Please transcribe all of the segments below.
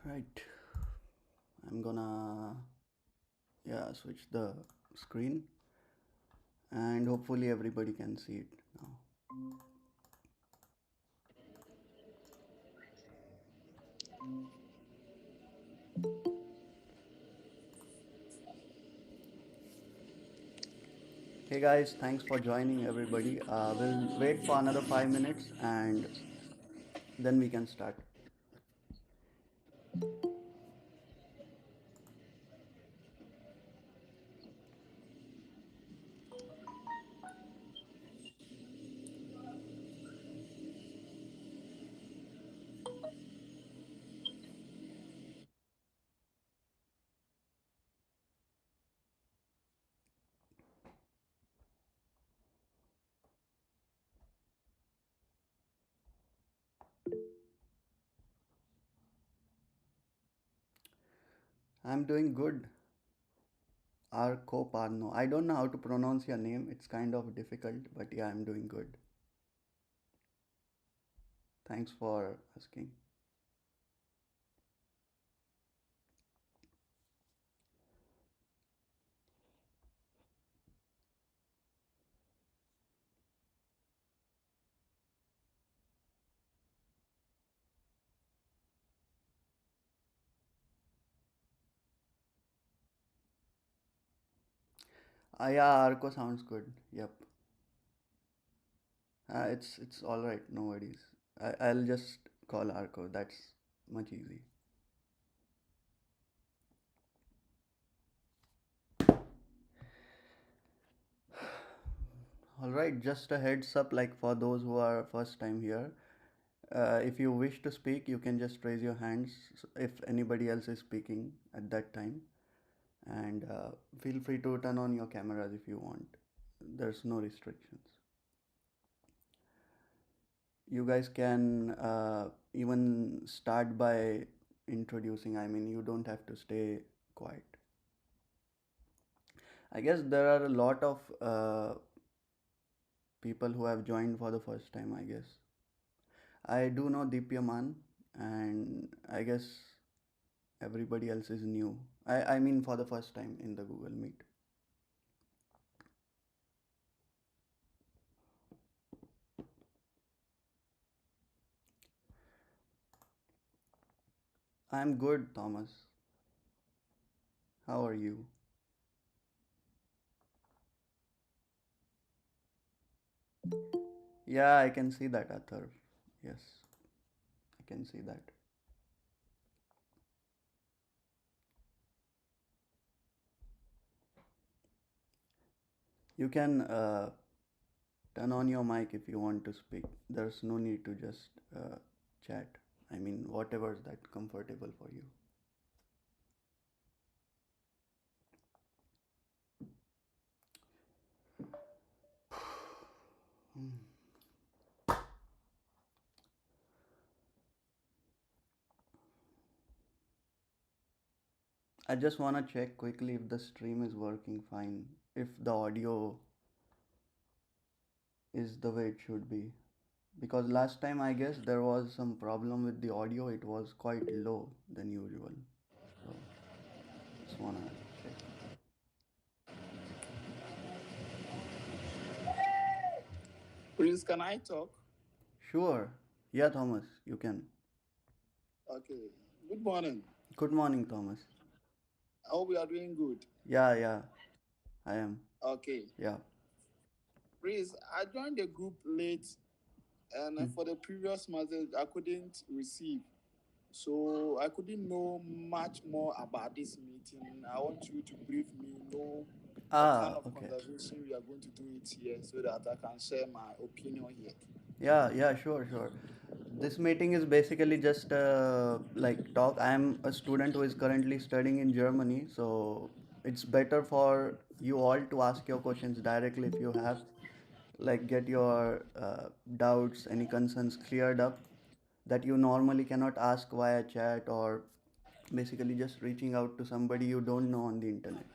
Right. I'm gonna, yeah, switch the screen and hopefully everybody can see it now. Hey guys, thanks for joining everybody. We'll wait for another 5 minutes and then we can start. I'm doing good. Arco Parno. I don't know how to pronounce your name. It's kind of difficult, but yeah, I'm doing good. Thanks for asking. Yeah, Arco sounds good. Yep. It's all right. No worries. I'll just call Arco. That's much easy. All right. Just a heads up, like for those who are first time here, if you wish to speak, you can just raise your hands if anybody else is speaking at that time, and feel free to turn on your cameras if you want. There's no restrictions. You guys can even start by introducing. I mean, you don't have to stay quiet. I guess there are a lot of people who have joined for the first time, I guess. I do know Deepyaman, and I guess everybody else is new. I mean, for the first time in the Google Meet. I'm good, Thomas. How are you? Yeah, I can see that, Athar. Yes, I can see that. You can turn on your mic if you want to speak. There's no need to just chat. I mean, whatever's that comfortable for you. Hmm. I just want to check quickly if the stream is working fine, if the audio is the way it should be. Because last time I guess there was some problem with the audio, it was quite low than usual. So just wanna check. Prince, can I talk? Sure. Yeah, Thomas, you can. Okay. Good morning. Good morning, Thomas. I hope you are doing good. Yeah, yeah, I am. Okay. Yeah. Prince, I joined the group late, and Hmm. for the previous message, I couldn't receive. So I couldn't know much more about this meeting. I want you to brief me, know what kind Ah, of okay. conversation we are going to do it here so that I can share my opinion here. Yeah, yeah, sure, sure. This meeting is basically just like talk. I'm a student who is currently studying in Germany, so it's better for you all to ask your questions directly if you have, like, get your doubts, any concerns cleared up that you normally cannot ask via chat or basically just reaching out to somebody you don't know on the internet.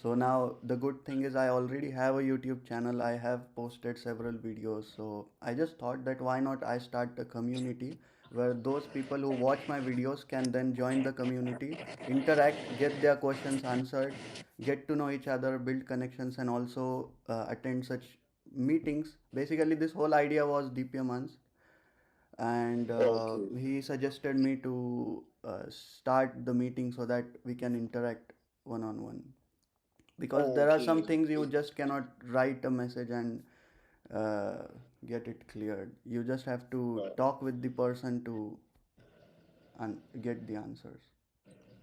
So now the good thing is I already have a YouTube channel. I have posted several videos. So I just thought that why not I start a community where those people who watch my videos can then join the community, interact, get their questions answered, get to know each other, build connections, and also attend such meetings. Basically, this whole idea was DPMan's, and Okay. he suggested me to start the meeting so that we can interact one on one, because there are some Okay. things you just cannot write a message and uh, get it cleared. You just have to Right. talk with the person to get the answers.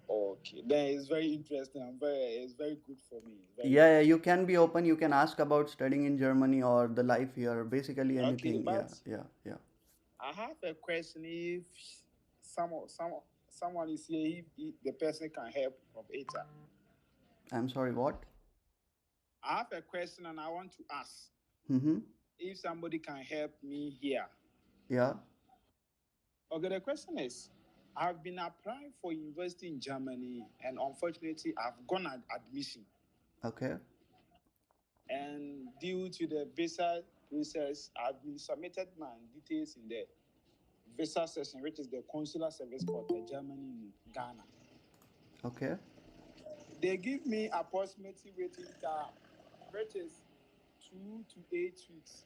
Okay. Then it's very interesting. It's very good for me. Very Yeah, yeah, good. you can be open. You can ask about studying in Germany or the life here, basically Okay, anything. but Yeah, yeah, yeah. I have a question. If someone is here, if the person can help from HR. I'm sorry, what? I have a question and I want to ask Mm-hmm. if somebody can help me here. Yeah, Okay, the question is, I've been applying for university in Germany, and unfortunately, I've gone at admission. okay, And due to the visa process, I've been submitted my details in the visa section, which is the consular service for the Germany in Ghana. okay, They give me approximately waiting time, which is 2 to 8 weeks,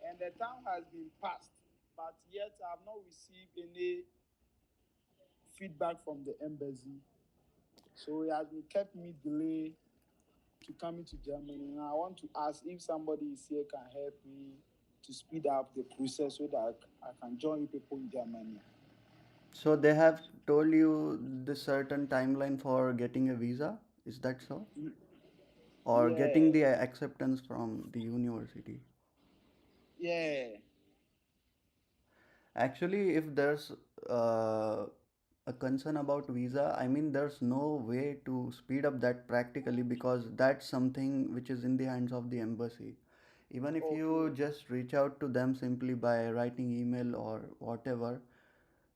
and the time has been passed, but yet I have not received any feedback from the embassy. So it has been kept me delay to coming to Germany. And I want to ask if somebody is here can help me to speed up the process so that I can join you people in Germany. so they have told you the certain timeline for getting a visa, is that so? Or getting Yeah, the acceptance from the university? yeah. Actually, if there's uh, a concern about visa, I mean, there's no way to speed up that practically, because that's something which is in the hands of the embassy. Even if you Okay, just reach out to them simply by writing email or whatever,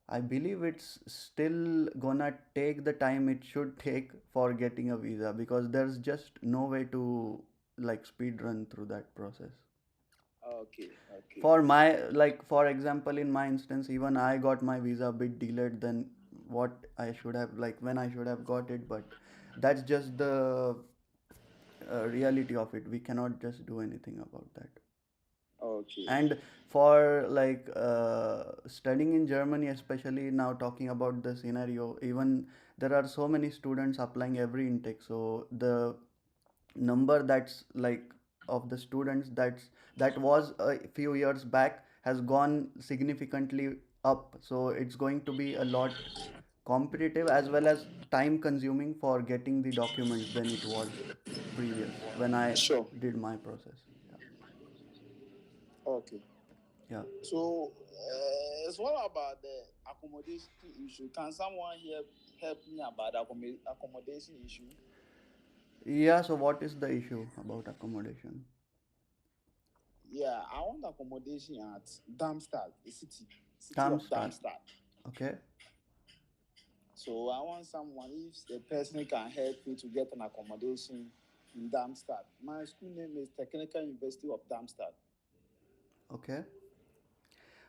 I believe it's still gonna take the time it should take for getting a visa, because there's just no way to like speed run through that process. okay, okay, For my, like, for example, in my instance, even I got my visa a bit delayed than what I should have, like when I should have got it, but that's just the reality of it. We cannot just do anything about that. okay. And for like studying in Germany, especially now talking about the scenario, even there are so many students applying every intake, so the number that's like of the students that was a few years back has gone significantly up, so it's going to be a lot competitive as well as time consuming for getting the documents than it was previous when I Sure. did my process. Yeah, Okay. yeah. So it's what about the accommodation issue? Can someone here help me about the accommodation issue? Yeah, so what is the issue about accommodation? Yeah, I want accommodation at Darmstadt, the city of Darmstadt. Darmstadt. Okay. So I want someone, if the person can help me to get an accommodation in Darmstadt. My school name is Technical University of Darmstadt. Okay.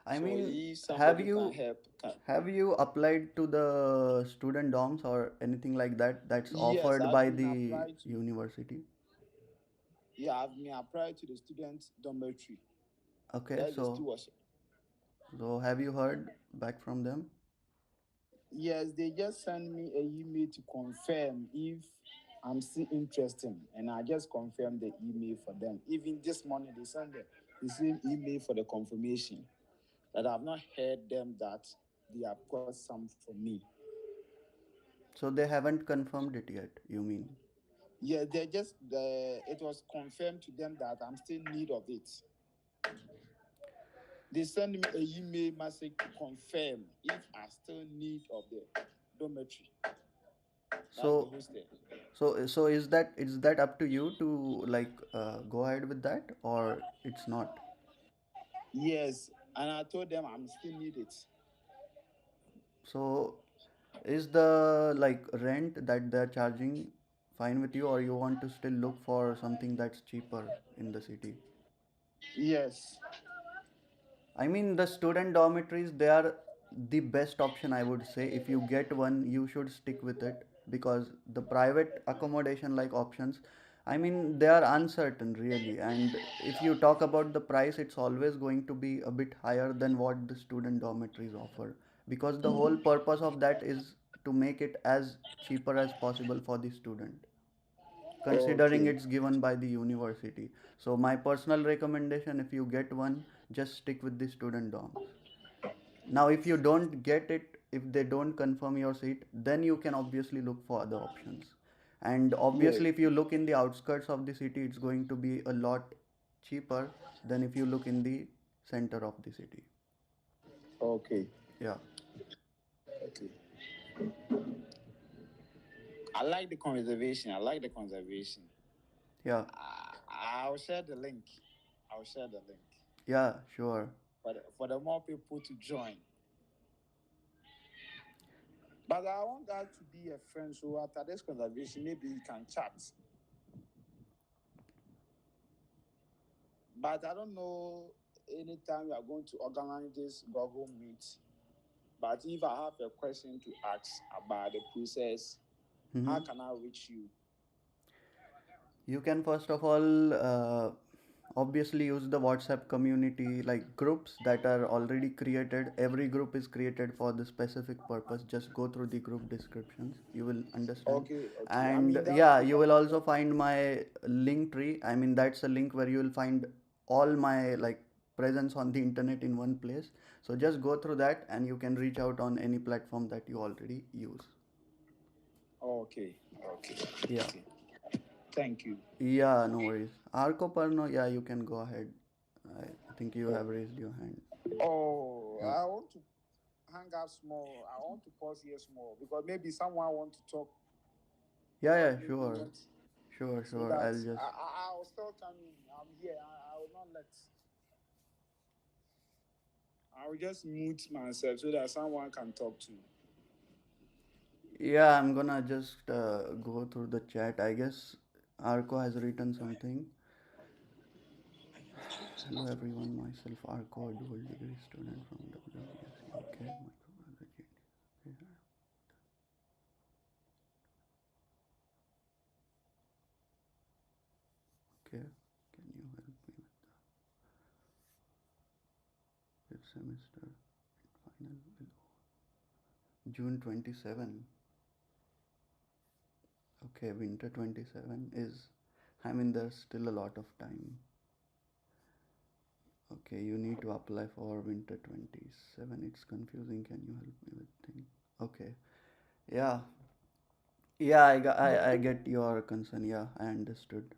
I So mean, if have somebody can you help, have you applied to the student dorms or anything like that that's yes, offered I've by been the applied to. university? Yeah, I've been applied to the student dormitory. Okay, That is the stewardship. so have you heard back from them? Yes, they just send me an email to confirm if I'm still interested, and I just confirmed the email for them. Even this morning, they sent the same email for the confirmation that I've not heard them that they have got some from me. So they haven't confirmed it yet, you mean? Yeah, they just it was confirmed to them that I'm still in need of it. They send me an email message to confirm if I still need of the dormitory. That's the So hostel. so is that up to you to like go ahead with that, or it's not? Yes, and I told them I'm still need it. So is the like rent that they're charging fine with you, or you want to still look for something that's cheaper in the city? Yes. I mean, the student dormitories, they are the best option, I would say. If you get one, you should stick with it, because the private accommodation like options, I mean, they are uncertain really. And if you talk about the price, it's always going to be a bit higher than what the student dormitories offer, because the whole purpose of that is to make it as cheaper as possible for the student, considering Okay. it's given by the university. So my personal recommendation, if you get one, just stick with the student dorms. Now if you don't get it, if they don't confirm your seat, then you can obviously look for other options. And Yes. obviously if you look in the outskirts of the city, it's going to be a lot cheaper than if you look in the center of the city. Okay. Yeah. Okay. I like the conservation. I like the conservation. Yeah. I'll share the link. I'll share the link Yeah, sure. for the more people to join. But I want that to be a friend. So after this conversation, maybe you can chat. But I don't know anytime we are going to organize this Google Meet. But if I have a question to ask about the process, how Mm-hmm. can I reach you? You can first of all obviously use the WhatsApp community, like groups that are already created. Every group is created for the specific purpose. Just go through the group descriptions, you will understand. Okay, okay. I And mean that yeah, group you I'm will also interested. find my link tree. I mean, that's a link where you will find all my like presence on the internet in one place. So just go through that and you can reach out on any platform that you already use. Okay, okay, Yeah. okay. Thank you. Yeah, no worries. Arco Parno, yeah, you can go ahead. I think you have raised your hand. Oh, Yeah. I want to hang up small. I want to pause here small because maybe someone want to talk, Yeah, but yeah, maybe sure. not. Sure, So sure. that I'll just. I'll still come in. I'm here. I will not let. I will just mute myself so that someone can talk to. Yeah, I'm gonna just go through the chat. I guess Arco has written something. Hello everyone, myself Arco, a dual degree student from WBSC. Okay, microbiology. Okay, can you help me with the fifth semester final June 27? Okay, winter 27 is. I mean, there's still a lot of time. Okay, you need to apply for winter 27. It's confusing. Can you help me with thing? Okay. Yeah. Yeah, I get your concern. Yeah, I understood.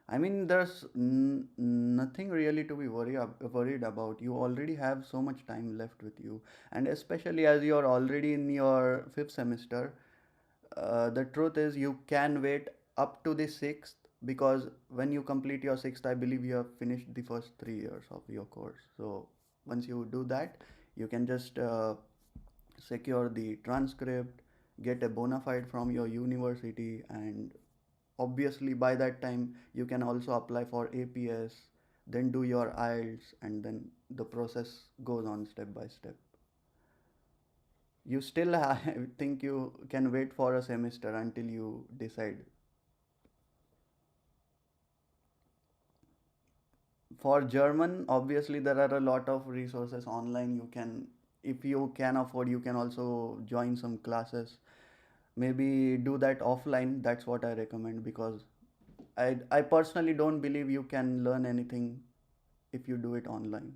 I mean, there's nothing really to be worried about. You already have so much time left with you, and especially as you're already in your fifth semester, the truth is you can wait up to the sixth, because when you complete your sixth, I believe you have finished the first 3 years of your course. So once you do that, you can just secure the transcript, get a bona fide from your university, and obviously by that time you can also apply for APS, then do your IELTS, and then the process goes on step by step. You still I think you can wait for a semester until you decide. For German, obviously there are a lot of resources online. You can, if you can afford, you can also join some classes. Maybe do that offline. That's what I recommend, because I personally don't believe you can learn anything if you do it online.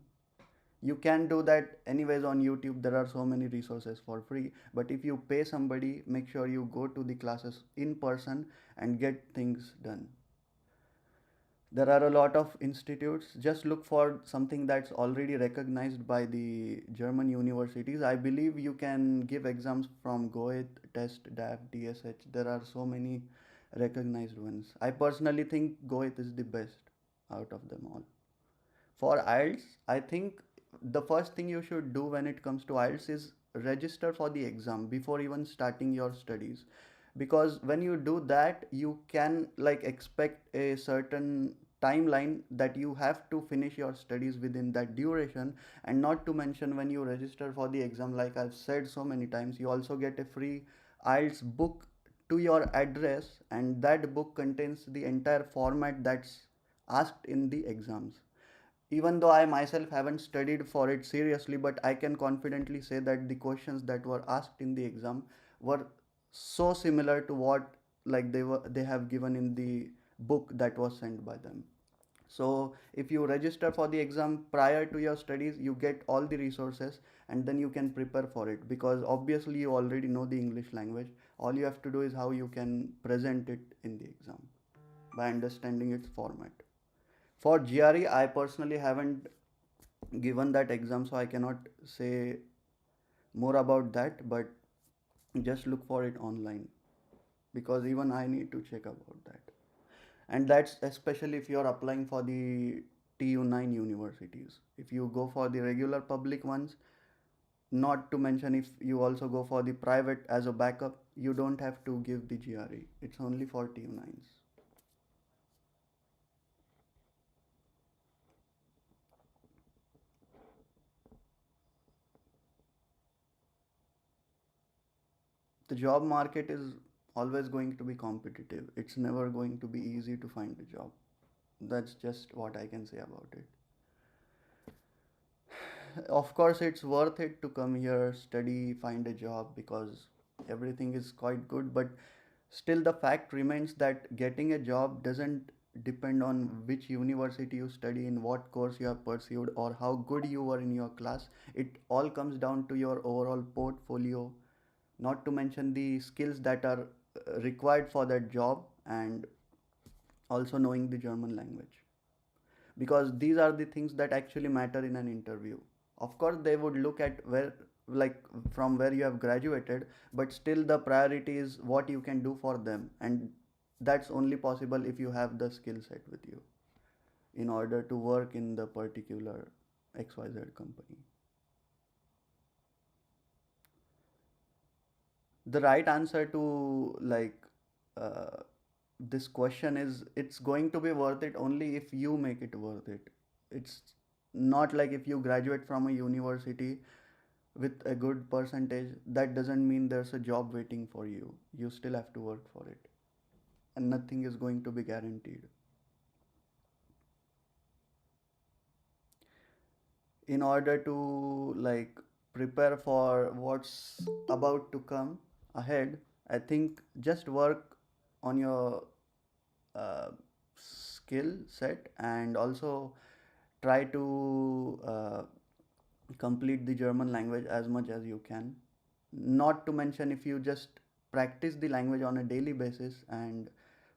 You can do that anyways on YouTube. There are so many resources for free. But if you pay somebody, make sure you go to the classes in person and get things done. There are a lot of institutes. Just look for something that's already recognized by the German universities. I believe you can give exams from Goethe, Test, DAF, DSH. There are so many recognized ones. I personally think Goethe is the best out of them all. For IELTS, I think the first thing you should do when it comes to IELTS is register for the exam before even starting your studies. because when you do that you can like expect a certain timeline that you have to finish your studies within that duration. And not to mention, when you register for the exam, like I've said so many times, you also get a free IELTS book to your address, and that book contains the entire format that's asked in the exams. Even though I myself haven't studied for it seriously, but I can confidently say that the questions that were asked in the exam were so similar to what like they have given in the book that was sent by them. So if you register for the exam prior to your studies, you get all the resources, and then you can prepare for it, because obviously you already know the English language. All you have to do is how you can present it in the exam by understanding its format. For GRE, I personally haven't given that exam, so I cannot say more about that, but just look for it online, because even I need to check about that. And that's especially if you're applying for the TU9 universities. If you go for the regular public ones, not to mention if you also go for the private as a backup, you don't have to give the GRE. It's only for TU9s. The job market is always going to be competitive. It's never going to be easy to find a job. That's just what I can say about it. Of course, it's worth it to come here, study, find a job, because everything is quite good, but still the fact remains that getting a job doesn't depend on which university you study, in what course you have pursued, or how good you were in your class. It all comes down to your overall portfolio, not to mention the skills that are required for that job, and also knowing the German language, because these are the things that actually matter in an interview. Of course they would look at where, like, from where you have graduated, but still the priority is what you can do for them, and that's only possible if you have the skill set with you in order to work in the particular XYZ company. The right answer to uh, this question is, it's going to be worth it only if you make it worth it. It's not like if you graduate from a university with a good percentage, that doesn't mean there's a job waiting for you. You still have to work for it, and nothing is going to be guaranteed. In order to like prepare for what's about to come ahead, I think just work on your uh, skill set, and also try to complete the German language as much as you can. Not to mention, if you just practice the language on a daily basis and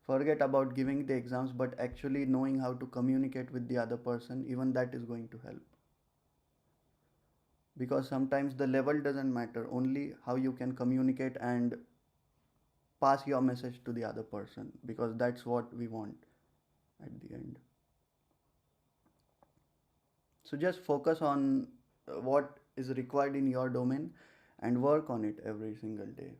forget about giving the exams, but actually knowing how to communicate with the other person, even that is going to help. Because sometimes the level doesn't matter, only how you can communicate and pass your message to the other person, because that's what we want at the end. So just focus on what is required in your domain and work on it every single day.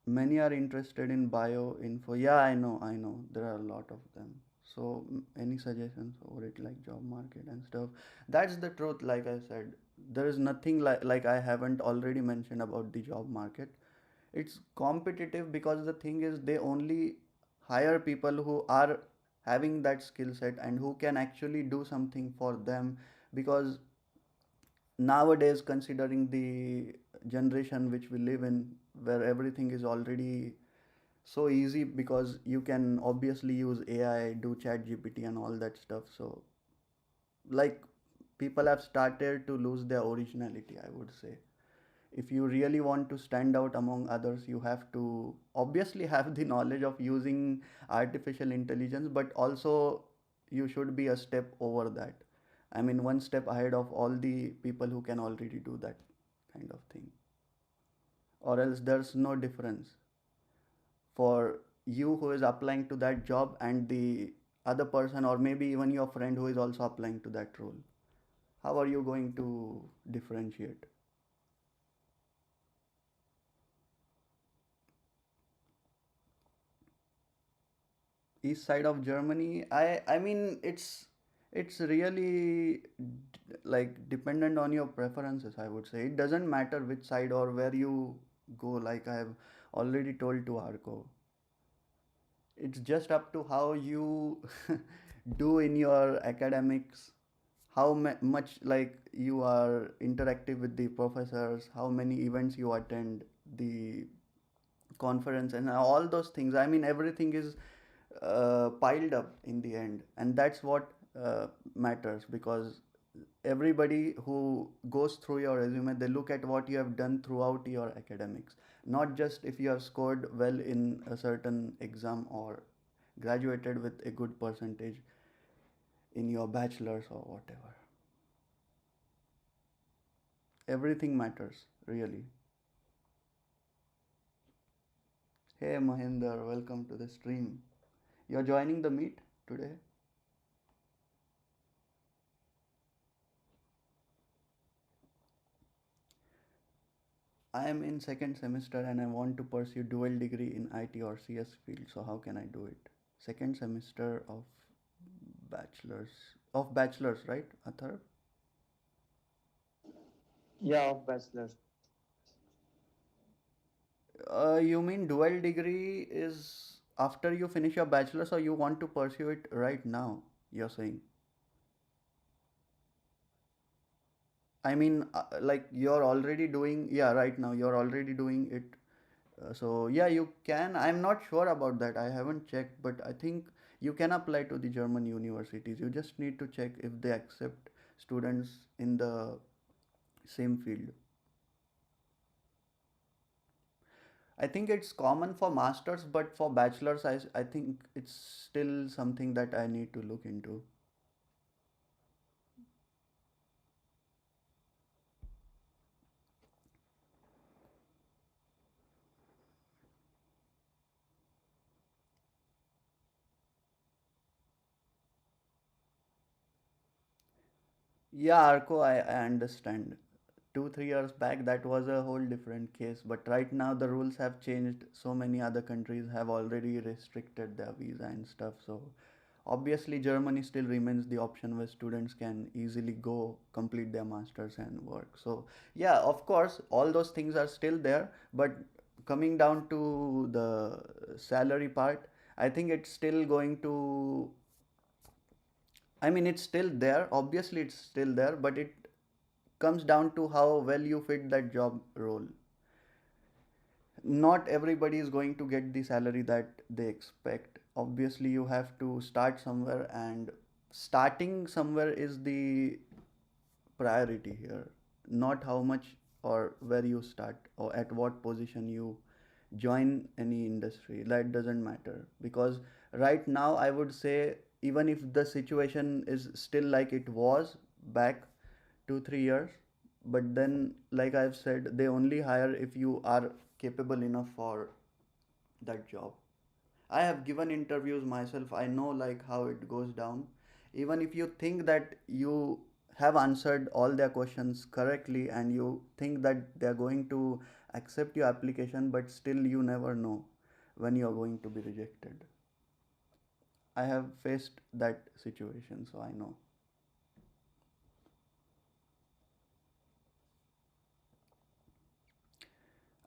Many are interested in bio info. Yeah, I know. There are a lot of them. So, any suggestions over it, like job market and stuff? That's the truth. Like I said, there is nothing like I haven't already mentioned about the job market. It's competitive because the thing is, they only hire people who are having that skill set and who can actually do something for them. Because nowadays, considering the generation which we live in, where everything is already so easy, because you can obviously use AI, do chat GPT and all that stuff. So like, people have started to lose their originality, I would say. If you really want to stand out among others, you have to obviously have the knowledge of using artificial intelligence, but also you should be a step over that. I mean, one step ahead of all the people who can already do that kind of thing, or else there's no difference for you who is applying to that job and the other person, or maybe even your friend who is also applying to that role. How are you going to differentiate? East side of Germany. I mean it's really like dependent on your preferences, I would say. It doesn't matter which side or where you go, like I have already told to Arco. It's just up to how you do in your academics, how much like you are interactive with the professors, how many events you attend, the conference, and all those things. I mean, everything is piled up in the end, and that's what matters, because everybody who goes through your resume, they look at what you have done throughout your academics, not just if you have scored well in a certain exam or graduated with a good percentage in your bachelor's or whatever. Everything matters, really. Hey Mahinder, welcome to the stream. You're joining the meet today? I am in second semester and I want to pursue dual degree in IT or CS field. So how can I do it? Second semester bachelor's of bachelor's, right, Atharv? Yeah, of bachelor's. You mean dual degree is after you finish your bachelor's, or you want to pursue it right now? You're saying. I mean, like you're already doing, yeah, right now you're already doing it. So yeah, you can. I'm not sure about that. I haven't checked, but I think you can apply to the German universities. You just need to check if they accept students in the same field. I think it's common for masters, but for bachelors, I think it's still something that I need to look into. Yeah, Arco, I understand. 2, 3 years back, that was a whole different case. But right now, the rules have changed. So many other countries have already restricted their visa and stuff. So obviously, Germany still remains the option where students can easily go complete their masters and work. So yeah, of course, all those things are still there. But coming down to the salary part, I think it's still going to, I mean, it's still there. Obviously, it's still there, but it comes down to how well you fit that job role. Not everybody is going to get the salary that they expect. Obviously, you have to start somewhere, and starting somewhere is the priority here. Not how much or where you start or at what position you join any industry. That doesn't matter, because right now, I would say, even if the situation is still like it was back 2, 3 years, but then, like I've said, they only hire if you are capable enough for that job. I have given interviews myself. I know like how it goes down. Even if you think that you have answered all their questions correctly and you think that they're going to accept your application, but still you never know when you're going to be rejected. I have faced that situation, so I know.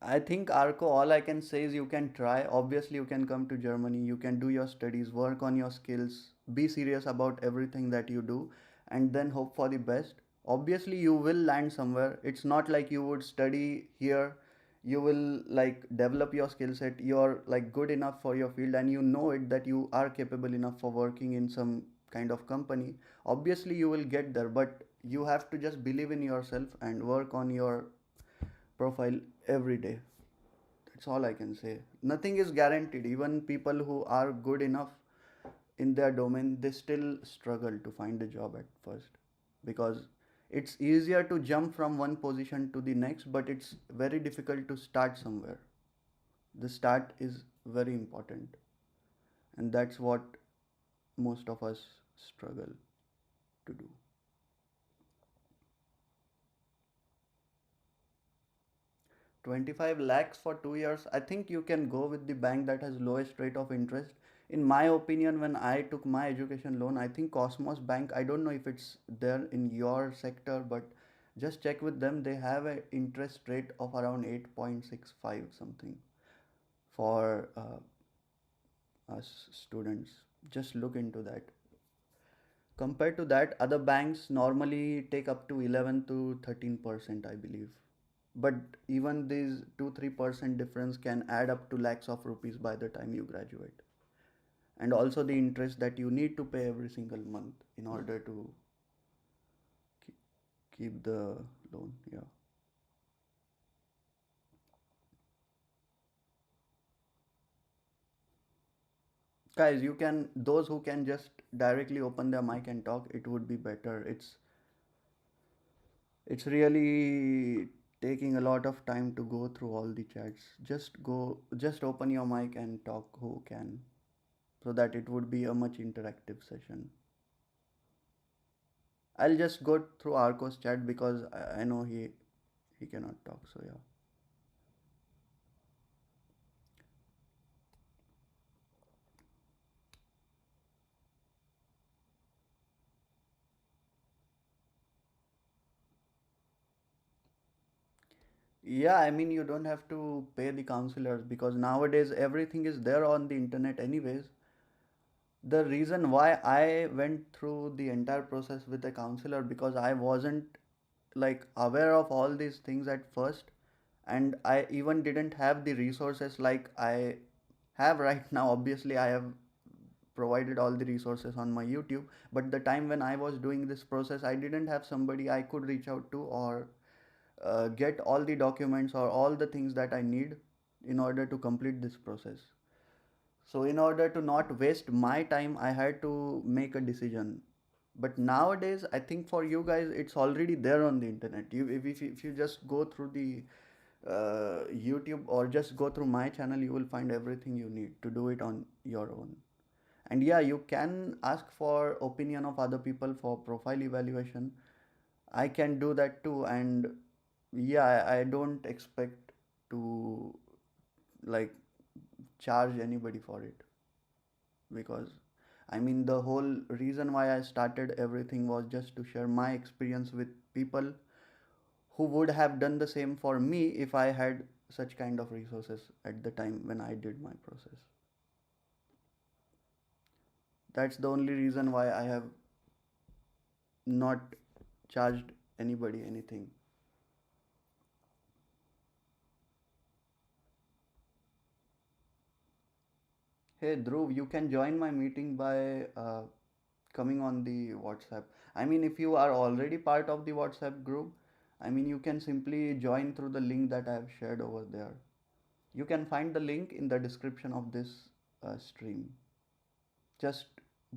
I think Arco, all I can say is you can try. Obviously, you can come to Germany, you can do your studies, work on your skills, be serious about everything that you do, and then hope for the best. Obviously, you will land somewhere. It's not like you would study here, you will like develop your skill set, you're like good enough for your field, and you know it that you are capable enough for working in some kind of company. Obviously, you will get there, but you have to just believe in yourself and work on your profile every day. That's all I can say. Nothing is guaranteed. Even people who are good enough in their domain, they still struggle to find a job at first, because it's easier to jump from one position to the next, but it's very difficult to start somewhere. The start is very important, and that's what most of us struggle to do. 25 lakhs for 2 years, I think you can go with the bank that has lowest rate of interest. In my opinion, when I took my education loan, I think Cosmos Bank, I don't know if it's there in your sector, but just check with them. They have an interest rate of around 8.65 something for us students. Just look into that. Compared to that, other banks normally take up to 11 to 13%, I believe. But even these 2-3% difference can add up to lakhs of rupees by the time you graduate. And also the interest that you need to pay every single month in order to keep, keep the loan. Yeah. Guys, you can, those who can just directly open their mic and talk, it would be better. It's really taking a lot of time to go through all the chats. Just open your mic and talk who can, so that it would be a much interactive session. I'll just go through Arco's chat because I know he cannot talk. So yeah. Yeah, I mean you don't have to pay the counselors because nowadays everything is there on the internet anyways. The reason why I went through the entire process with a counselor because I wasn't like aware of all these things at first, and I even didn't have the resources like I have right now. Obviously I have provided all the resources on my YouTube, but the time when I was doing this process I didn't have somebody I could reach out to or get all the documents or all the things that I need in order to complete this process. So in order to not waste my time, I had to make a decision. But nowadays, I think for you guys, it's already there on the internet. If you just go through the YouTube or just go through my channel, you will find everything you need to do it on your own. And yeah, you can ask for opinion of other people for profile evaluation. I can do that too. And yeah, I don't expect to like charge anybody for it because I mean the whole reason why I started everything was just to share my experience with people who would have done the same for me if I had such kind of resources at the time when I did my process. That's the only reason why I have not charged anybody anything. Hey Dhruv, you can join my meeting by coming on the WhatsApp. I mean, if you are already part of the WhatsApp group, I mean, you can simply join through the link that I have shared over there. You can find the link in the description of this stream. Just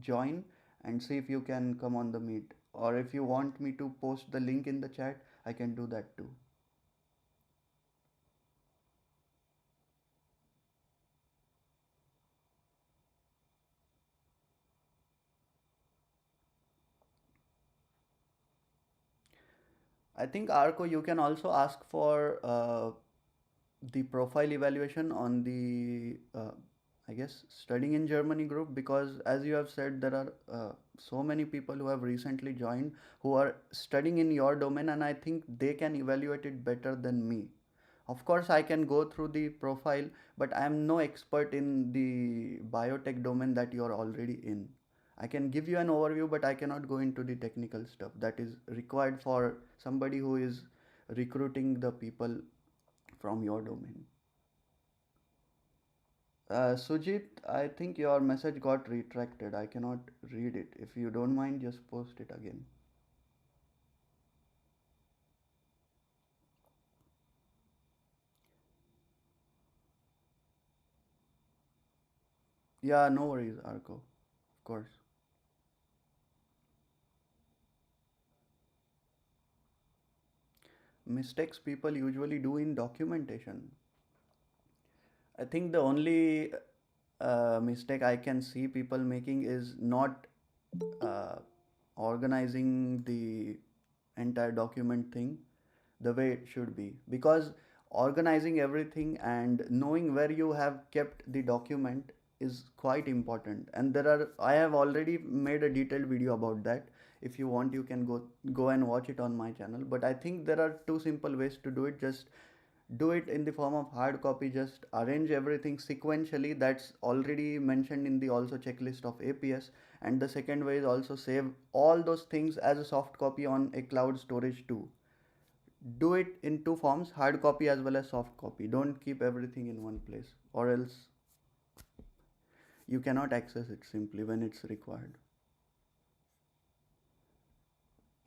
join and see if you can come on the meet. Or if you want me to post the link in the chat, I can do that too. I think Arco, you can also ask for the profile evaluation on the I guess studying in Germany group because as you have said there are so many people who have recently joined who are studying in your domain and I think they can evaluate it better than me. Of course I can go through the profile but I am no expert in the biotech domain that you are already in. I can give you an overview but I cannot go into the technical stuff that is required for somebody who is recruiting the people from your domain. Sujit, I think your message got retracted. I cannot read it. If you don't mind, just post it again. Yeah, no worries, Arco. Of course. Mistakes people usually do in documentation. I think the only mistake I can see people making is not uh, organizing the entire document thing the way it should be because organizing everything and knowing where you have kept the document is quite important, and there are, I have already made a detailed video about that. If you want, you can go and watch it on my channel. But I think there are two simple ways to do it. Just do it in the form of hard copy, just arrange everything sequentially, that's already mentioned in the also checklist of APS. And the second way is also save all those things as a soft copy on a cloud storage too. Do it in two forms, hard copy as well as soft copy. Don't keep everything in one place, or else you cannot access it simply when it's required.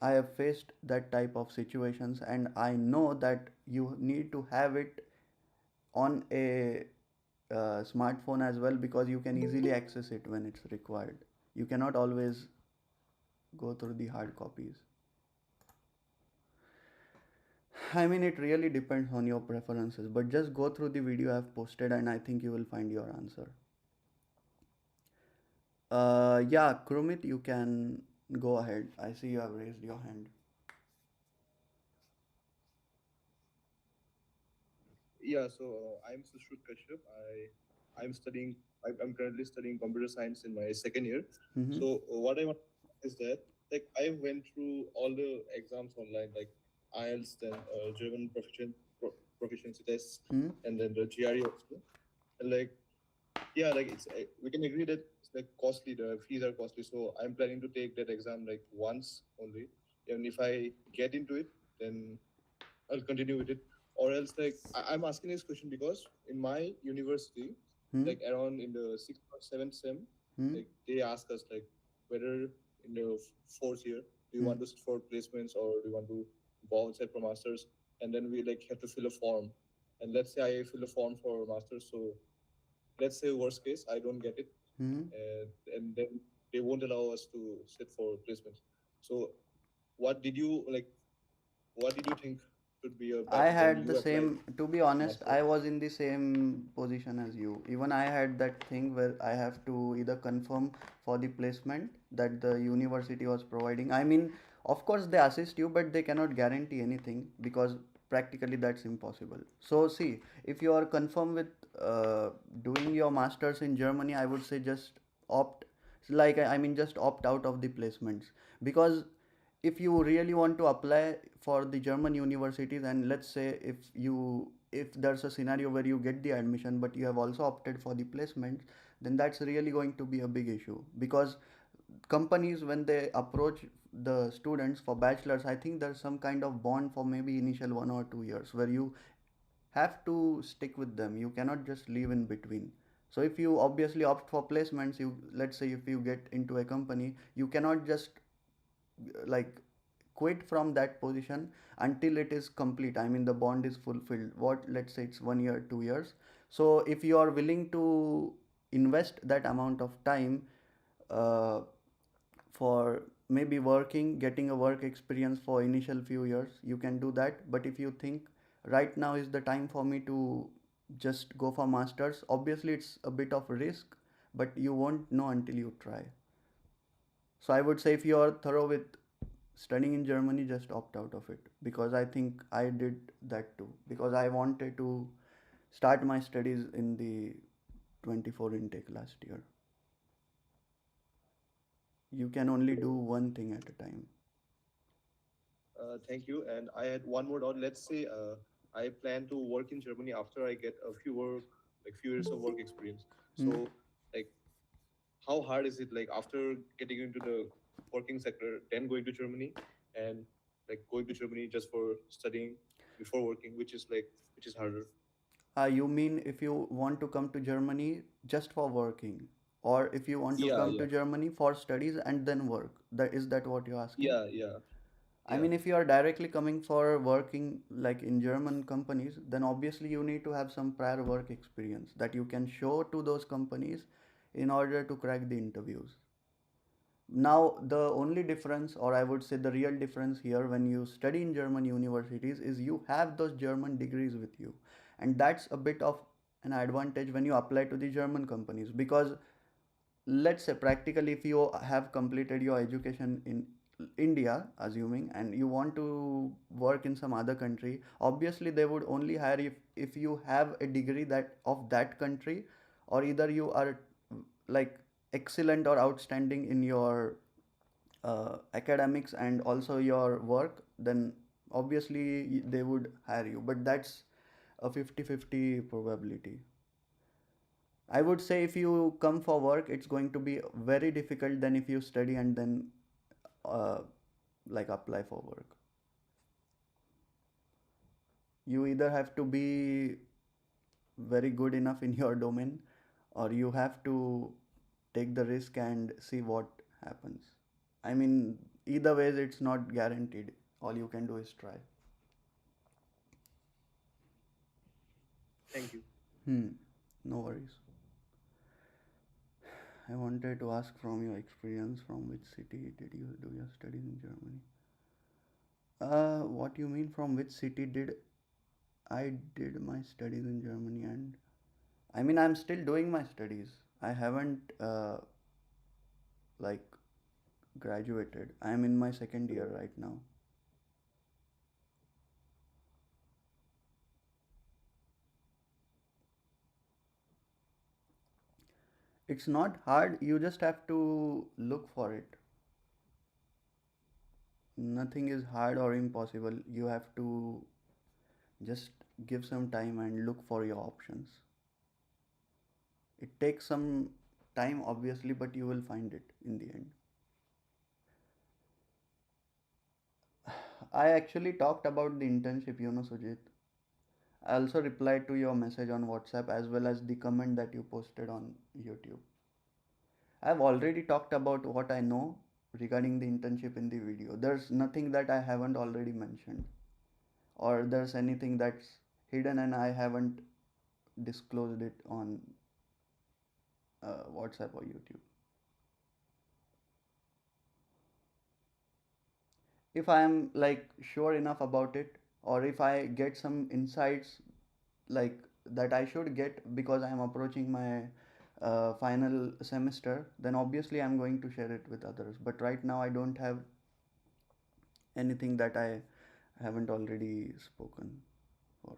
I have faced that type of situations, and I know that you need to have it on a smartphone as well, because you can easily access it when it's required. You cannot always go through the hard copies. I mean, it really depends on your preferences, but just go through the video I've posted and I think you will find your answer. Yeah, Krumit, you can go ahead. I see you have raised your hand. Yeah, so I'm Sushruth Kashyap. I'm studying. I'm currently studying computer science in my second year. Mm-hmm. So what I want is that like I went through all the exams online, like IELTS, then German proficiency tests, Hmm. and then the GRE also. And like yeah, like it's we can agree that it's like costly. The fees are costly. So I'm planning to take that exam like once only. And if I get into it, then I'll continue with it. Or else, like I'm asking this question because in my university, Hmm. like around in the sixth or seventh sem, Hmm. like they ask us like whether in the fourth year do you Hmm. want to sit for placements or do you want to go outside for masters, and then we like have to fill a form. And let's say I fill a form for masters, so let's say worst case I don't get it, Hmm. and then they won't allow us to sit for placements. So what did you like? What did you think should be a I when had the you applied same, to be honest, master? I was in the same position as you. Even I had that thing where I have to either confirm for the placement that the university was providing. I mean, of course, they assist you, but they cannot guarantee anything, because practically that's impossible. So, see, if you are confirmed with doing your masters in Germany, I would say just opt, like, I mean, just opt out of the placements, because if you really want to apply for the German universities, and let's say if there's a scenario where you get the admission but you have also opted for the placement, then that's really going to be a big issue, because companies, when they approach the students for bachelors, I think there's some kind of bond for maybe initial 1 or 2 years where you have to stick with them. You cannot just leave in between. So if you obviously opt for placements, you, let's say if you get into a company, you cannot just like quit from that position until it is complete. I mean, the bond is fulfilled. What, let's say it's 1 year, 2 years. So if you are willing to invest that amount of time uh, for maybe working, getting a work experience for initial few years, you can do that. But if you think right now is the time for me to just go for masters, obviously it's a bit of risk, but you won't know until you try. So I would say if you are thorough with studying in Germany, just opt out of it, because I think I did that too, because I wanted to start my studies in the 24 intake last year. You can only do one thing at a time. Thank you. And I had one more doubt. Let's say I plan to work in Germany after I get a few work, like few years of work experience. Hmm. So, like, how hard is it, like, after getting into the working sector, then going to Germany, and like going to Germany just for studying before working, which is harder? You mean if you want to come to Germany just for working, or if you want to Yeah, come yeah, to Germany for studies and then work? That is that what you're asking? yeah, yeah, I yeah. mean, if you are directly coming for working like in German companies, then obviously you need to have some prior work experience that you can show to those companies in order to crack the interviews. Now, the only difference, or I would say the real difference here when you study in German universities, is you have those German degrees with you. And that's a bit of an advantage when you apply to the German companies, because let's say practically if you have completed your education in India, assuming, and you want to work in some other country, obviously they would only hire if you have a degree that of that country, or either you are like excellent or outstanding in your academics and also your work, then obviously they would hire you. But that's a 50-50 probability. I would say if you come for work, it's going to be very difficult than if you study and then uh, like apply for work. You either have to be very good enough in your domain, or you have to take the risk and see what happens. I mean, either ways, it's not guaranteed. All you can do is try. Thank you. No worries. I wanted to ask from your experience, from which city did you do your studies in Germany? What you mean from which city did I did my studies in Germany? And I mean, I'm still doing my studies. I haven't like graduated. I'm in my second year right now. It's not hard, you just have to look for it. Nothing is hard or impossible. You have to just give some time and look for your options. It takes some time, obviously, but you will find it in the end. I actually talked about the internship, Sujit. I also replied to your message on WhatsApp as well as the comment that you posted on YouTube. I've already talked about what I know regarding the internship in the video. There's nothing that I haven't already mentioned, or there's anything that's hidden and I haven't disclosed it on WhatsApp or YouTube. If I am like sure enough about it, or if I get some insights like that I should get because I am approaching my final semester, then obviously I'm going to share it with others. But right now I don't have anything that I haven't already spoken for.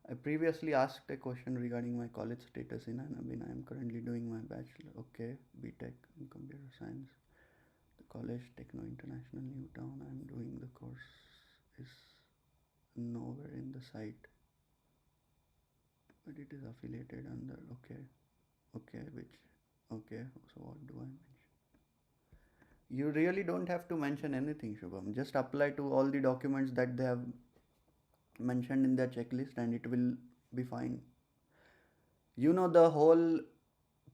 I previously asked a question regarding my college status in Anabin. I am currently doing my bachelor. Okay, BTech in computer science. The college Techno International Newtown. I am doing the course is nowhere in the site, but it is affiliated under. Okay, which okay. So what do I mention? You really don't have to mention anything, Shubham. Just apply to all the documents that they have mentioned in their checklist and it will be fine. The whole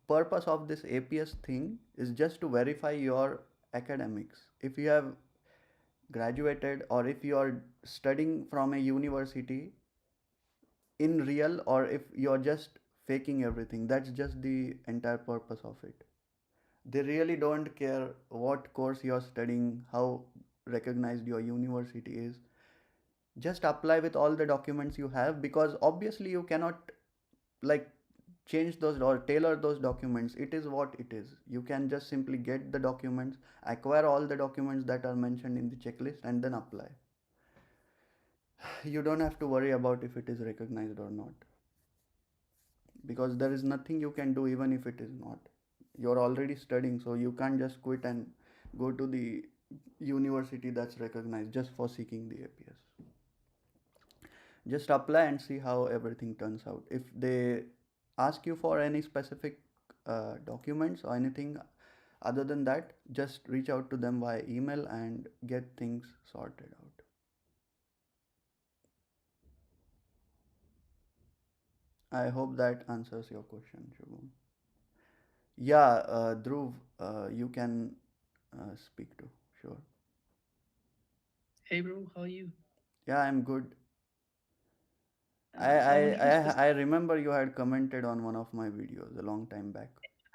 purpose of this APS thing is just to verify your academics. If you have graduated or if you are studying from a university in real, or if you're just faking everything, that's just the entire purpose of it. They really don't care what course you're studying, how recognized your university is. Just apply with all the documents you have, because obviously you cannot like change those or tailor those documents. It is what it is. You can just simply get the documents, acquire all the documents that are mentioned in the checklist, and then apply. You don't have to worry about if it is recognized or not, because there is nothing you can do even if it is not. You're already studying, so you can't just quit and go to the university that's recognized just for seeking the APS. Just apply and see how everything turns out. If they ask you for any specific documents or anything other than that, just reach out to them via email and get things sorted out. I hope that answers your question, Shubham. Yeah, Dhruv, you can speak to. Sure. Hey bro, how are you? Yeah, I'm good. I wanted to I remember you had commented on one of my videos a long time back.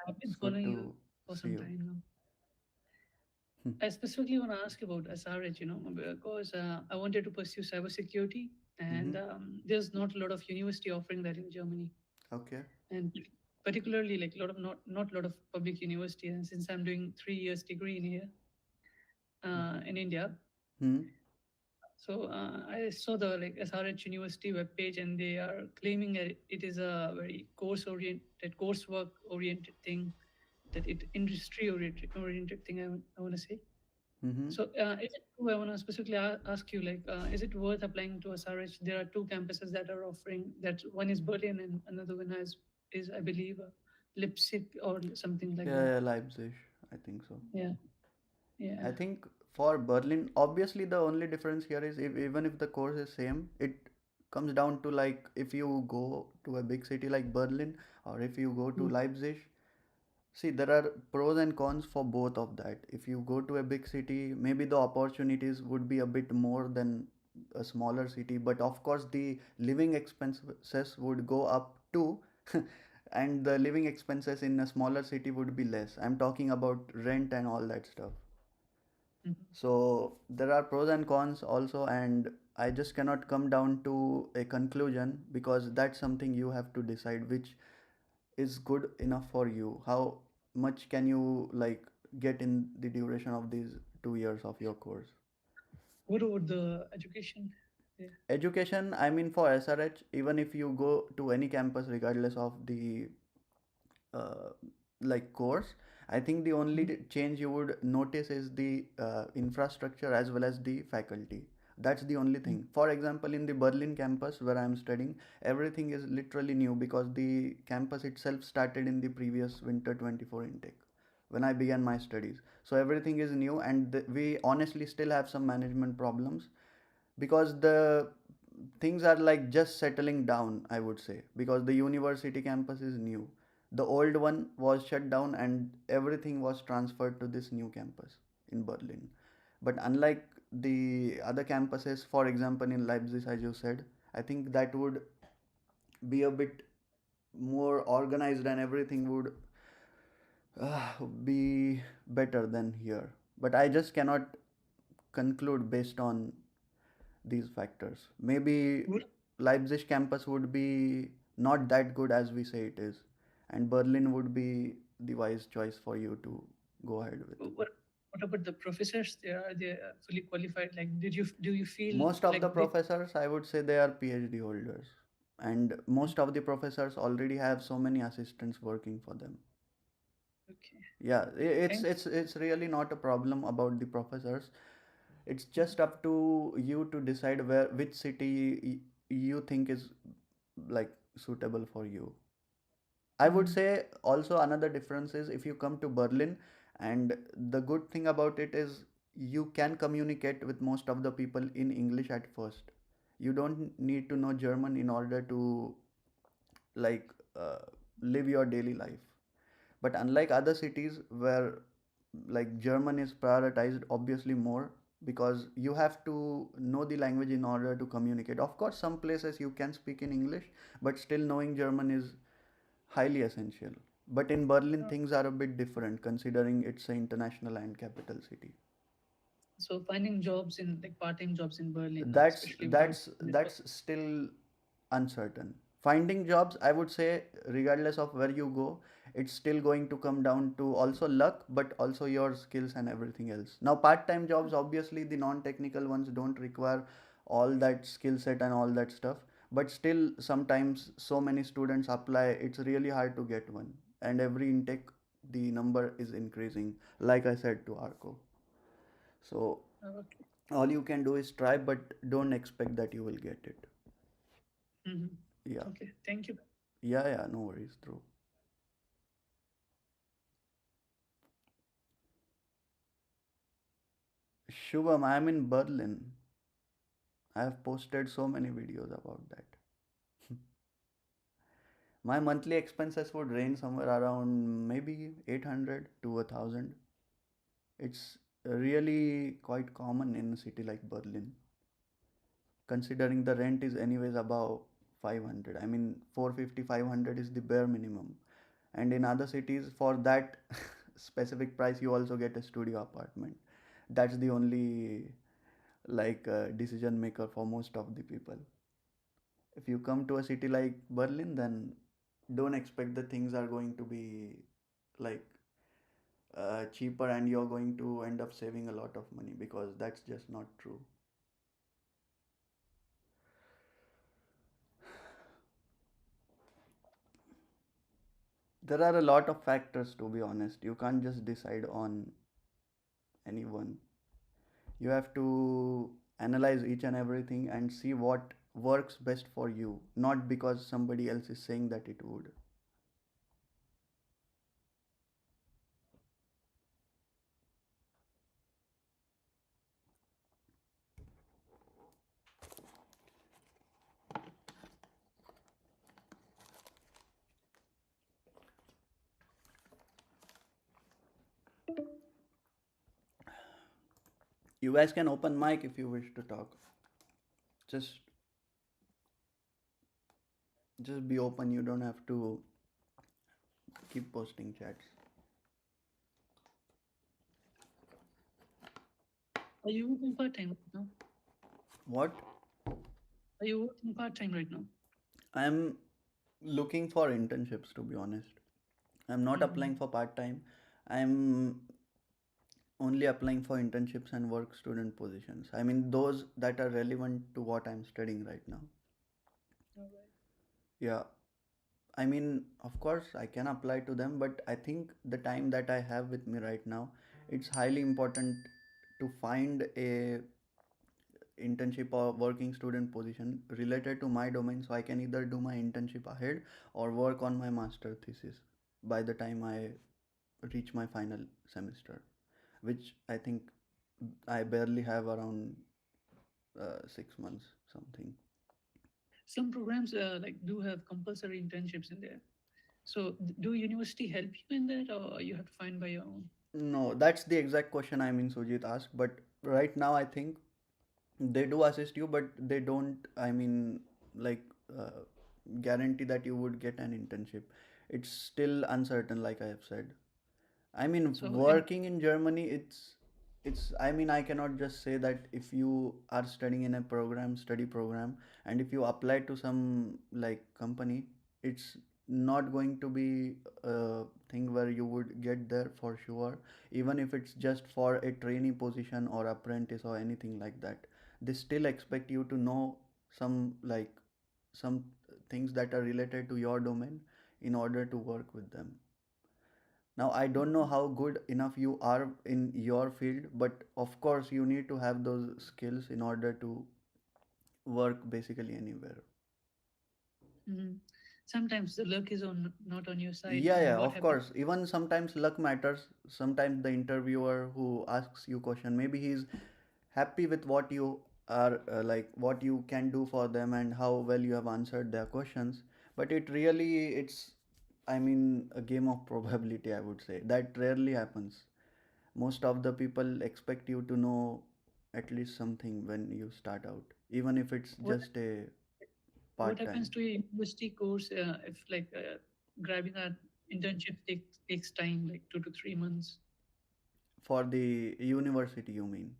I've been It's good following you to for see some you. time now. Hmm. I specifically want to ask about SRH, because I wanted to pursue cybersecurity, and Mm-hmm. there's not a lot of university offering that in Germany, Okay. and particularly like a lot of not a lot of public university. And since I'm doing 3 years degree in here in India, Hmm. So I saw the like SRH University webpage, and they are claiming that it is a very course-oriented, coursework oriented thing, that it industry oriented thing. I want to say. Mm-hmm. So is it true? I want to specifically ask you, like, is it worth applying to SRH? There are two campuses that are offering that. One is Berlin, and another one is I believe Leipzig or something like Yeah, that. yeah, Leipzig, I think so. Yeah, I yeah. think for Berlin, obviously the only difference here is if even if the course is same, it comes down to like if you go to a big city like Berlin or if you go to Mm. Leipzig. See, there are pros and cons for both of that. If you go to a big city, maybe the opportunities would be a bit more than a smaller city, but of course the living expenses would go up too. And the living expenses in a smaller city would be less. I'm talking about rent and all that stuff. Mhm. So there are pros and cons also, and I just cannot come down to a conclusion because that's something you have to decide which is good enough for you. How much can you like get in the duration of these 2 years of your course? What about the education? Yeah. Education, I mean, for SRH, even if you go to any campus, regardless of the uh, course, I think the only Mhm. change you would notice is the infrastructure as well as the faculty. That's the only thing. For example, in the Berlin campus where I'm studying, everything is literally new because the campus itself started in the previous winter 24 intake when I began my studies. So everything is new, and we honestly still have some management problems because the things are like just settling down, I would say, because the university campus is new. The old one was shut down and everything was transferred to this new campus in Berlin. But unlike the other campuses, for example in Leipzig, as you said, I think that would be a bit more organized and everything would be better than here. But I just cannot conclude based on these factors. Maybe What, Leipzig campus would be not that good as we say it is, and Berlin would be the wise choice for you to go ahead with. what what about the professors? They are fully qualified. Like, do you feel Most of the like they? professors, I would say, they are PhD holders, and most of the professors already have so many assistants working for them. Okay. Yeah, it's And it's it's really not a problem about the professors. It's just up to you to decide which city you think is like suitable for you. I would Mhm. say also another difference is if you come to Berlin, and the good thing about it is you can communicate with most of the people in English at first. You don't need to know German in order to like live your daily life. But unlike other cities where like German is prioritized obviously more because you have to know the language in order to communicate. Of course, some places you can speak in English, but still knowing German is highly essential. But in Berlin, things are a bit different considering it's an international and capital city. so finding jobs in like part-time jobs in Berlin, That's especially without that's network. that's still uncertain. Finding jobs, I would say, regardless of where you go, it's still going to come down to also luck, but also your skills and everything else. Now, part-time jobs, obviously, the non-technical ones don't require all that skill set and all that stuff. But still, sometimes so many students apply, it's really hard to get one. And every intake, the number is increasing, like I said to Arco. So, Okay. all you can do is try, but don't expect that you will get it. Hmm. Yeah. Okay. Thank you. Yeah, yeah, no worries, bro. Shubham, I'm in Berlin. I have posted so many videos about that. My monthly expenses would range somewhere around maybe 800 to 1000. It's really quite common in a city like Berlin, considering the rent is anyways above 500. I mean, 450, 500 is the bare minimum. And in other cities, for that specific price, you also get a studio apartment. That's the only decision maker for most of the people. If you come to a city like Berlin, then don't expect the things are going to be like cheaper and you're going to end up saving a lot of money because that's just not true. There are a lot of factors, to be honest. You can't just decide on anyone. You have to analyze each and everything and see what works best for you, not because somebody else is saying that it would. You guys can open mic if you wish to talk. Just just be open. You don't have to keep posting chats. Are you working part time right now? What? Are you working part time right now? I'm looking for internships, to be honest. I'm not applying for part time. I'm only applying for internships and work student positions. I mean, those that are relevant to what I'm studying right now. Alright. Yeah. I mean, of course, I can apply to them, but I think the time that I have with me right now, it's highly important to find a internship or working student position related to my domain so I can either do my internship ahead or work on my master thesis by the time I reach my final semester, which I think I barely have around 6 months something. Some programs like do have compulsory internships in there. So do university help you in that, or you have to find by your own? No, that's the exact question I mean Sujit asked, but right now I think they do assist you, but they don't, I mean, like, uh, guarantee that you would get an internship. It's still uncertain, like I have said. I mean, So and working in Germany, I mean, I cannot just say that if you are studying in a study program, and if you apply to some like company, it's not going to be a thing where you would get there for sure, even if it's just for a trainee position or apprentice or anything like that. They still expect you to know some like some things that are related to your domain in order to work with them. Now, I don't know how good enough you are in your field, but of course, you need to have those skills in order to work basically anywhere. mhm. Sometimes the luck is on not on your side, Yeah, and yeah, what of happens? course. Even sometimes luck matters. Sometimes the interviewer who asks you question, maybe he's happy with what you are like, what you can do for them and how well you have answered their questions. But it's, I mean, a game of probability, I would say. That rarely happens. Most of the people expect you to know at least something when you start out, even if it's What just a what part happens time. to your university course if like grabbing an internship takes time, like 2 to 3 months? For the university, you mean?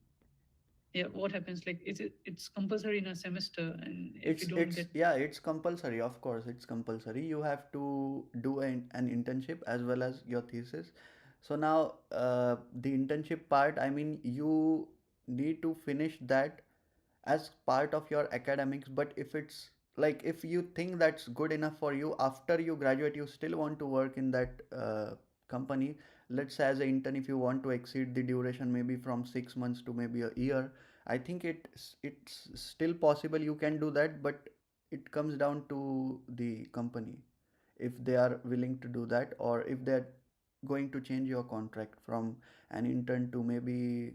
Yeah, what happens? Like, it's compulsory in a semester, and if you don't It's get yeah, it's compulsory. Of course, it's compulsory. You have to do an internship as well as your thesis. So now, the internship part, I mean, you need to finish that as part of your academics. But if it's like, if you think that's good enough for you after you graduate, you still want to work in that company. Let's say as an intern, if you want to exceed the duration, maybe from 6 months to maybe a year, I think it's still possible. You can do that, but it comes down to the company if they are willing to do that, or if they're going to change your contract from an intern to maybe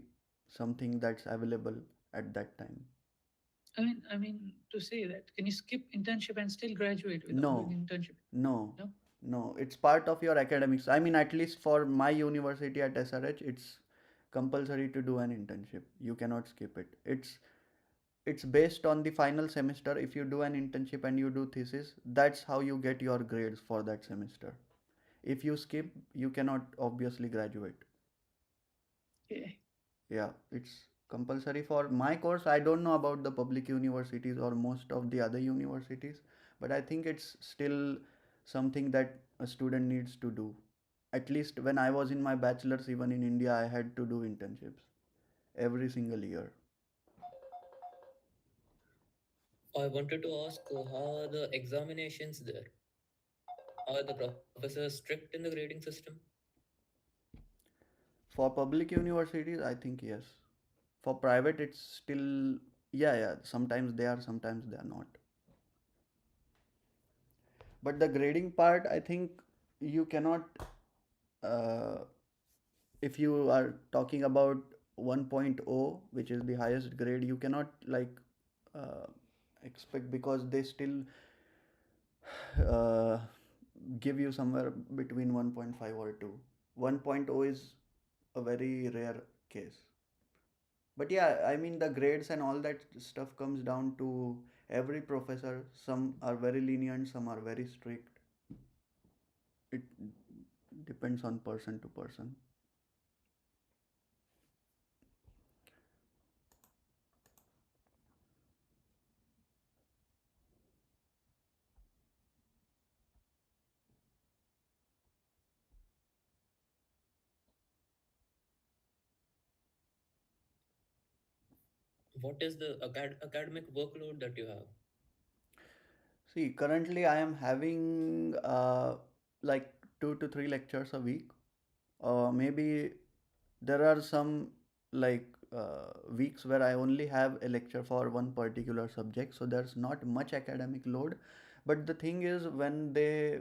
something that's available at that time. I mean to say that, can you skip internship and still graduate without doing No, internship? no, No. no. It's part of your academics. I mean, at least for my university at SRH, it's compulsory to do an internship. You cannot skip it. It's based on the final semester. If you do an internship and you do thesis, that's how you get your grades for that semester. If you skip, you cannot obviously graduate. Okay. Yeah, it's compulsory for my course. I don't know about the public universities or most of the other universities, but I think it's still something that a student needs to do. At least when I was in my bachelor's, even in India, I had to do internships every single year. I wanted to ask how are the examinations there? are the professors strict in the grading system? For public universities, I think yes. For private, it's still, yeah, yeah. Sometimes they are, sometimes they are not. But the grading part, I think you cannot, uh, if you are talking about 1.0, which is the highest grade, you cannot like uh, expect, because they still uh, give you somewhere between 1.5 or 2. 1.0 is a very rare case. But yeah, I mean, the grades and all that stuff comes down to every professor. Some are very lenient, some are very strict. It depends on person to person. What is the academic workload that you have? See, currently I am having like 2 to 3 lectures a week. Maybe there are some like weeks where I only have a lecture for one particular subject, so there's not much academic load. But the thing is, when they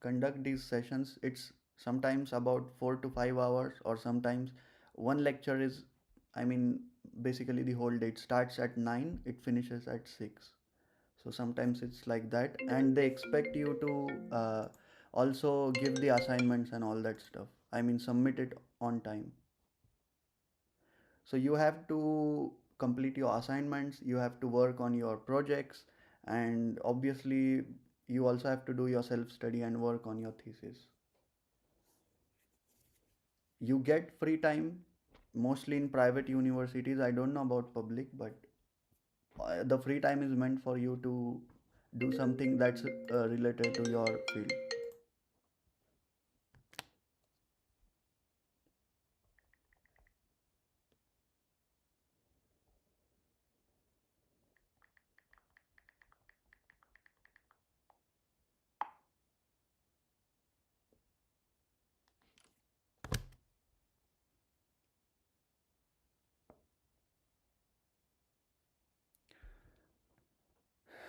conduct these sessions, it's sometimes about 4 to 5 hours, or sometimes one lecture is, I mean, basically the whole day. It starts at 9, it finishes at 6. So sometimes it's like that, and they expect you to also give the assignments and all that stuff. I mean, submit it on time. So you have to complete your assignments, you have to work on your projects, and obviously you also have to do your self study and work on your thesis. You get free time mostly in private universities. I don't know about public, but the free time is meant for you to do something that's related to your field.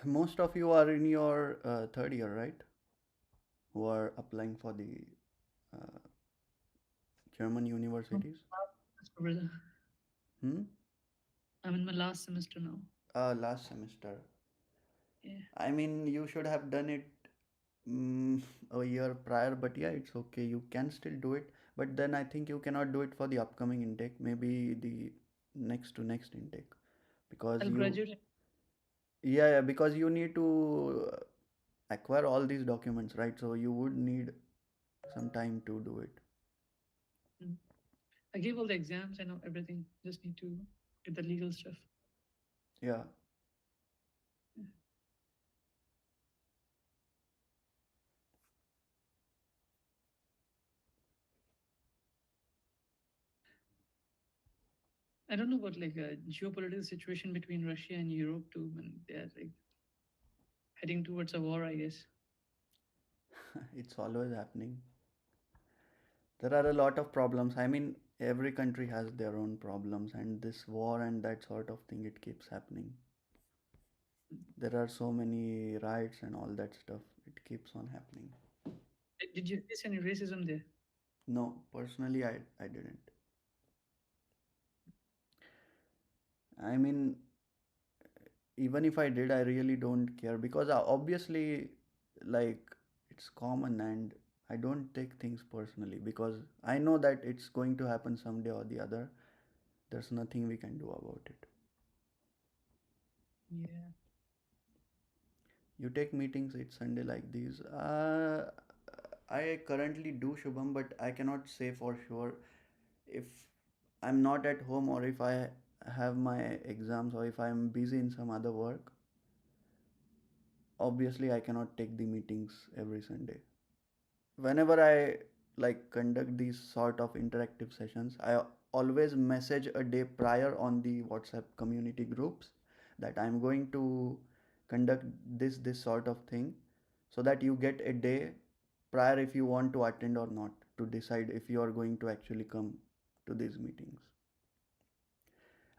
Most of you are in your third year, right? Who are applying for the uh, German universities? Brother, Hmm? I'm in my last semester now. Last semester. Yeah. I mean, you should have done it a year prior, but yeah, it's okay. You can still do it, but then I think you cannot do it for the upcoming intake, maybe the next to next intake, because I'll you, graduate. yeah, yeah, because you need to acquire all these documents, right? So you would need some time to do it. Mm. I gave all the exams. I know everything. Just need to get the legal stuff. Yeah. Yeah. I don't know about like a geopolitical situation between Russia and Europe too, and they're like heading towards a war, I guess. It's always happening. There are a lot of problems. I mean, every country has their own problems, and this war and that sort of thing, it keeps happening. There are so many riots and all that stuff. It keeps on happening. Did you face any racism there? No, personally, I didn't. I mean, even if I did, I really don't care, because obviously, like, it's common, and I don't take things personally, because I know that it's going to happen someday or the other. There's nothing we can do about it. Yeah. You take meetings, it's Sunday like these. I currently do, Shubham, but I cannot say for sure if I'm not at home, or if I have my exams, or if I'm busy in some other work. Obviously, I cannot take the meetings every Sunday. Whenever I like conduct these sort of interactive sessions, I always message a day prior on the WhatsApp community groups that I'm going to conduct this sort of thing, so that you get a day prior if you want to attend or not, to decide if you are going to actually come to these meetings.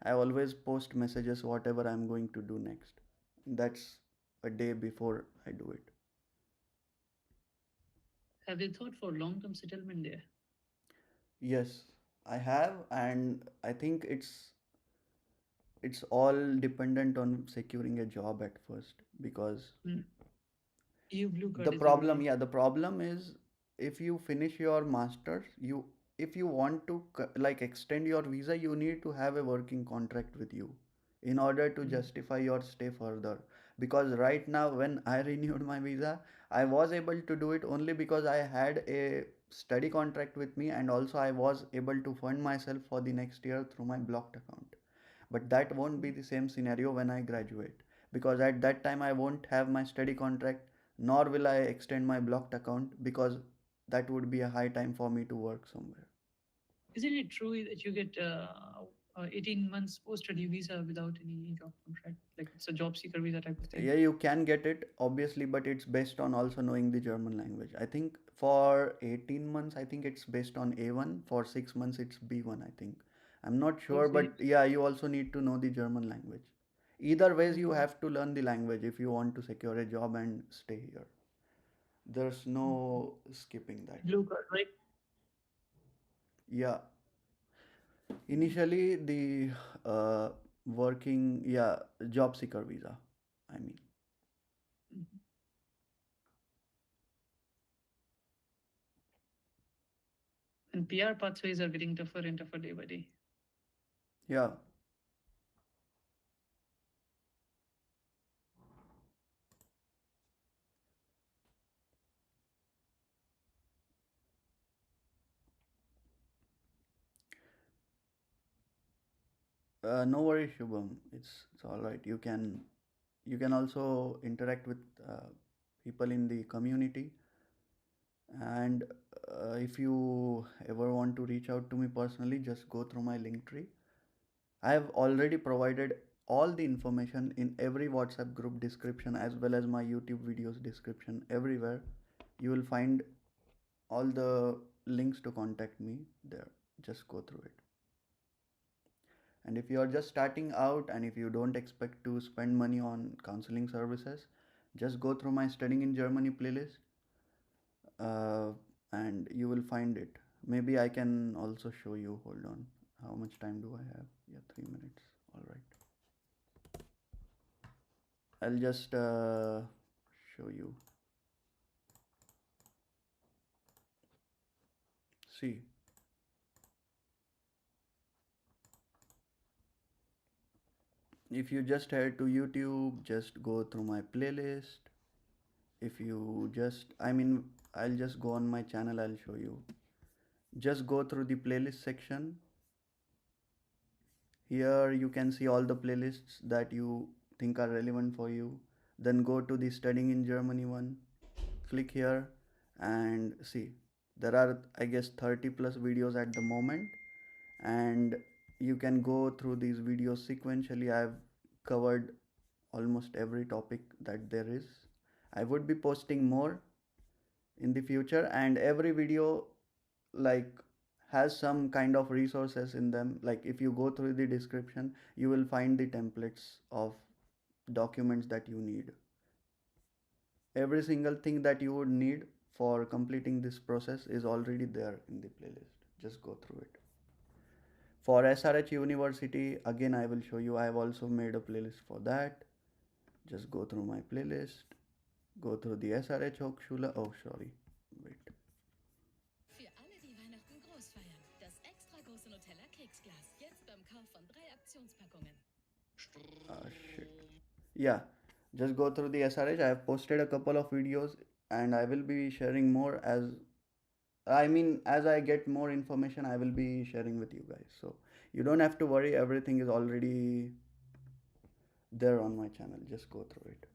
I always post messages whatever I'm going to do next. That's a day before I do it. Have you thought for long-term settlement there? Yes, I have, and I think it's all dependent on securing a job at first, because Mm. EU blue card the is problem, already. yeah, the problem is, if you finish your masters, if you want to like extend your visa, you need to have a working contract with you in order to Mm. justify your stay further. Because right now, when I renewed my visa, I was able to do it only because I had a study contract with me, and also I was able to fund myself for the next year through my blocked account. But that won't be the same scenario when I graduate, because at that time I won't have my study contract, nor will I extend my blocked account, because that would be a high time for me to work somewhere. Isn't it true that you get 18 months post-study visa without any job contract? Like it's a job seeker visa type of thing. Yeah, you can get it obviously, but it's based on also knowing the German language. I think for 18 months, I think it's based on A1. For 6 months, it's B1, I think. I'm not sure, Okay. but yeah, you also need to know the German language. Either ways, you Okay. have to learn the language if you want to secure a job and stay here. There's no skipping that. Blue card, right? Yeah, initially the working, yeah, job seeker visa, I mean. Mhm. And PR pathways are getting tougher and tougher day by day. Yeah, no worries, Shubham. It's all right. You can also interact with people in the community, and if you ever want to reach out to me personally, just go through my link tree. I have already provided all the information in every WhatsApp group description, as well as my YouTube videos description. Everywhere you will find all the links to contact me there. Just go through it. And if you are just starting out, and if you don't expect to spend money on counseling services, just go through my studying in Germany playlist, uh, and you will find it. Maybe I can also show you. Hold on. How much time do I have? Yeah, 3 minutes. All right. I'll just show you. See, if you just head to YouTube, just go through my playlist. If you just, I mean, I'll just go on my channel, I'll show you. Just go through the playlist section. Here you can see all the playlists that you think are relevant for you. Then go to the studying in Germany one. Click here and see. There are, I guess, 30 plus videos at the moment, and you can go through these videos sequentially. I've covered almost every topic that there is. I would be posting more in the future, and every video like has some kind of resources in them. Like if you go through the description, you will find the templates of documents that you need. Every single thing that you would need for completing this process is already there in the playlist. Just go through it. For SRH University, again, I will show you. I have also made a playlist for that. Just go through my playlist. Go through the SRH Hochschule. Oh, sorry. Wait. Für alle, die Weihnachten groß feiern. Das extra große Nutella Keksglas. Jetzt beim Kauf von 3 Aktionspackungen. Shit. Yeah, just go through the SRH. I have posted a couple of videos, and I will be sharing more as I get more information, I will be sharing with you guys. So you don't have to worry, everything is already there on my channel. Just go through it.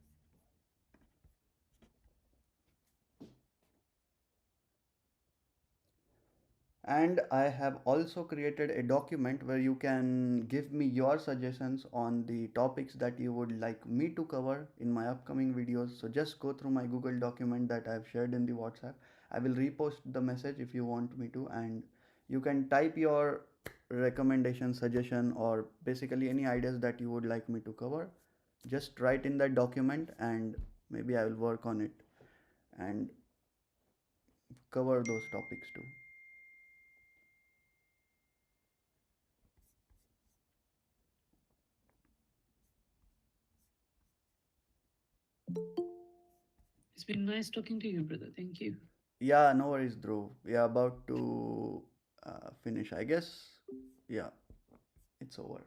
And I have also created a document where you can give me your suggestions on the topics that you would like me to cover in my upcoming videos. So just go through my Google document that I've shared in the WhatsApp. I will repost the message if you want me to, and you can type your recommendation, suggestion, or basically any ideas that you would like me to cover. Just write in that document, and maybe I will work on it and cover those topics too. It's been nice talking to you, brother. Thank you. Yeah, no worries, Dhruv. We are about to finish, I guess. Yeah, it's over.